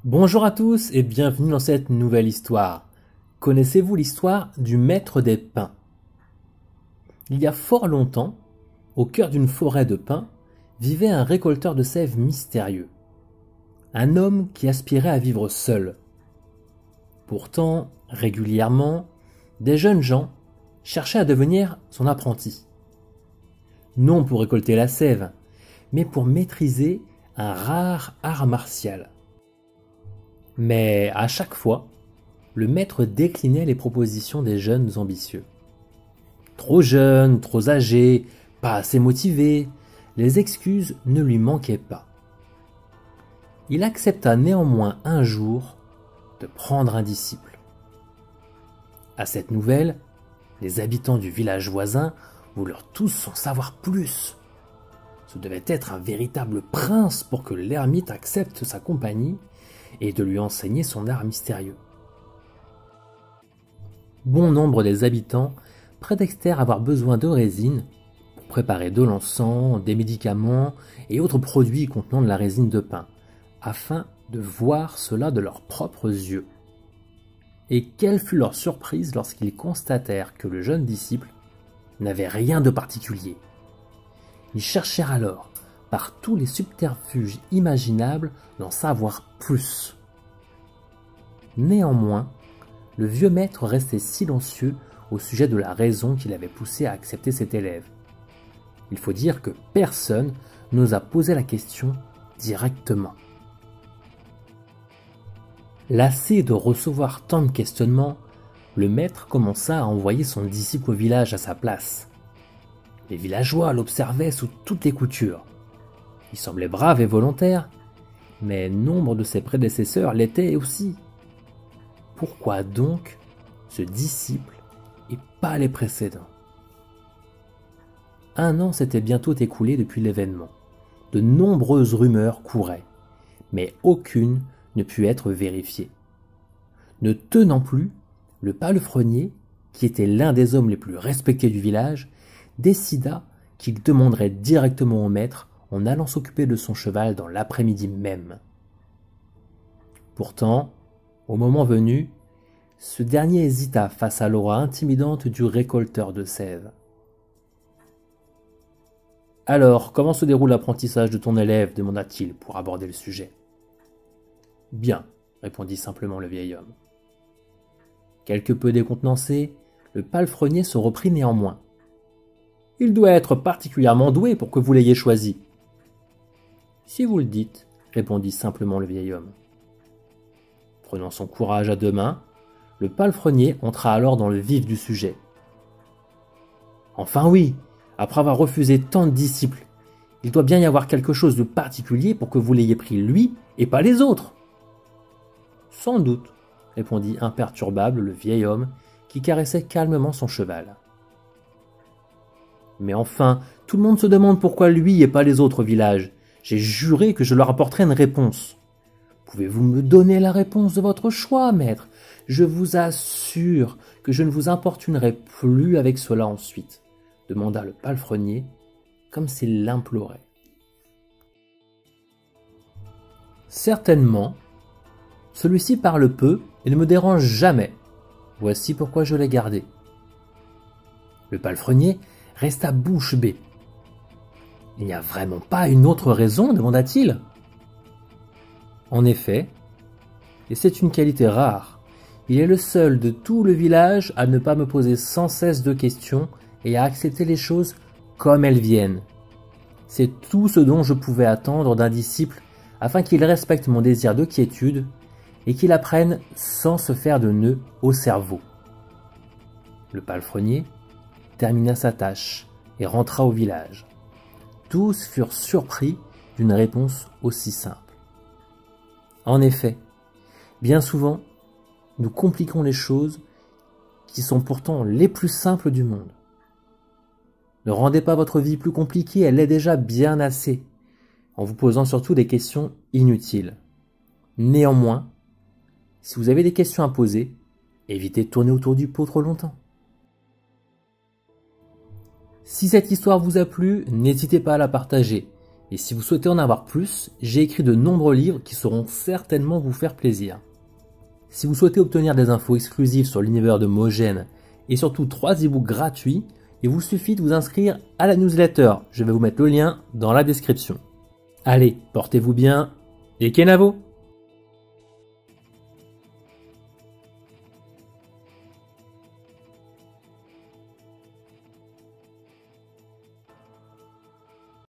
Bonjour à tous et bienvenue dans cette nouvelle histoire. Connaissez-vous l'histoire du maître des pins? Il y a fort longtemps, au cœur d'une forêt de pins, vivait un récolteur de sève mystérieux. Un homme qui aspirait à vivre seul. Pourtant, régulièrement, des jeunes gens cherchaient à devenir son apprenti. Non pour récolter la sève, mais pour maîtriser un rare art martial. Mais à chaque fois, le maître déclinait les propositions des jeunes ambitieux. Trop jeunes, trop âgés, pas assez motivés, les excuses ne lui manquaient pas. Il accepta néanmoins un jour de prendre un disciple. À cette nouvelle, les habitants du village voisin voulurent tous en savoir plus. Ce devait être un véritable prince pour que l'ermite accepte sa compagnie et de lui enseigner son art mystérieux. Bon nombre des habitants prétextèrent avoir besoin de résine pour préparer de l'encens, des médicaments et autres produits contenant de la résine de pin, afin de voir cela de leurs propres yeux. Et quelle fut leur surprise lorsqu'ils constatèrent que le jeune disciple n'avait rien de particulier. Ils cherchèrent alors, par tous les subterfuges imaginables, d'en savoir plus. Néanmoins, le vieux maître restait silencieux au sujet de la raison qui l'avait poussé à accepter cet élève. Il faut dire que personne n'osa poser la question directement. Lassé de recevoir tant de questionnements, le maître commença à envoyer son disciple au village à sa place. Les villageois l'observaient sous toutes les coutures. Il semblait brave et volontaire, mais nombre de ses prédécesseurs l'étaient aussi. Pourquoi donc ce disciple et pas les précédents? Un an s'était bientôt écoulé depuis l'événement. De nombreuses rumeurs couraient, mais aucune ne put être vérifiée. Ne tenant plus, le palefrenier, qui était l'un des hommes les plus respectés du village, décida qu'il demanderait directement au maître en allant s'occuper de son cheval dans l'après-midi même. Pourtant, au moment venu, ce dernier hésita face à l'aura intimidante du récolteur de sève. « Alors, comment se déroule l'apprentissage de ton élève » demanda-t-il pour aborder le sujet. « Bien, » répondit simplement le vieil homme. Quelque peu décontenancé, le palefrenier se reprit néanmoins. « Il doit être particulièrement doué pour que vous l'ayez choisi. »« Si vous le dites, » répondit simplement le vieil homme. Prenant son courage à deux mains, le palefrenier entra alors dans le vif du sujet. « Enfin oui, après avoir refusé tant de disciples, il doit bien y avoir quelque chose de particulier pour que vous l'ayez pris lui et pas les autres. »« Sans doute, » répondit imperturbable le vieil homme qui caressait calmement son cheval. « Mais enfin, tout le monde se demande pourquoi lui et pas les autres villages. J'ai juré que je leur apporterais une réponse. Pouvez-vous me donner la réponse de votre choix, maître? Je vous assure que je ne vous importunerai plus avec cela ensuite, » demanda le palefrenier, comme s'il l'implorait. « Certainement, celui-ci parle peu et ne me dérange jamais. Voici pourquoi je l'ai gardé. » Le palefrenier resta bouche bée. « Il n'y a vraiment pas une autre raison ?» demanda-t-il. En effet, et c'est une qualité rare, il est le seul de tout le village à ne pas me poser sans cesse de questions et à accepter les choses comme elles viennent. C'est tout ce dont je pouvais attendre d'un disciple afin qu'il respecte mon désir de quiétude et qu'il apprenne sans se faire de nœuds au cerveau. Le palefrenier termina sa tâche et rentra au village. Tous furent surpris d'une réponse aussi simple. En effet, bien souvent, nous compliquons les choses qui sont pourtant les plus simples du monde. Ne rendez pas votre vie plus compliquée, elle l'est déjà bien assez, en vous posant surtout des questions inutiles. Néanmoins, si vous avez des questions à poser, évitez de tourner autour du pot trop longtemps. Si cette histoire vous a plu, n'hésitez pas à la partager Et si vous souhaitez en avoir plus, j'ai écrit de nombreux livres qui sauront certainement vous faire plaisir. Si vous souhaitez obtenir des infos exclusives sur l'univers de Mogène et surtout 3 e-books gratuits, il vous suffit de vous inscrire à la newsletter. Je vais vous mettre le lien dans la description. Allez, portez-vous bien et Kenavo!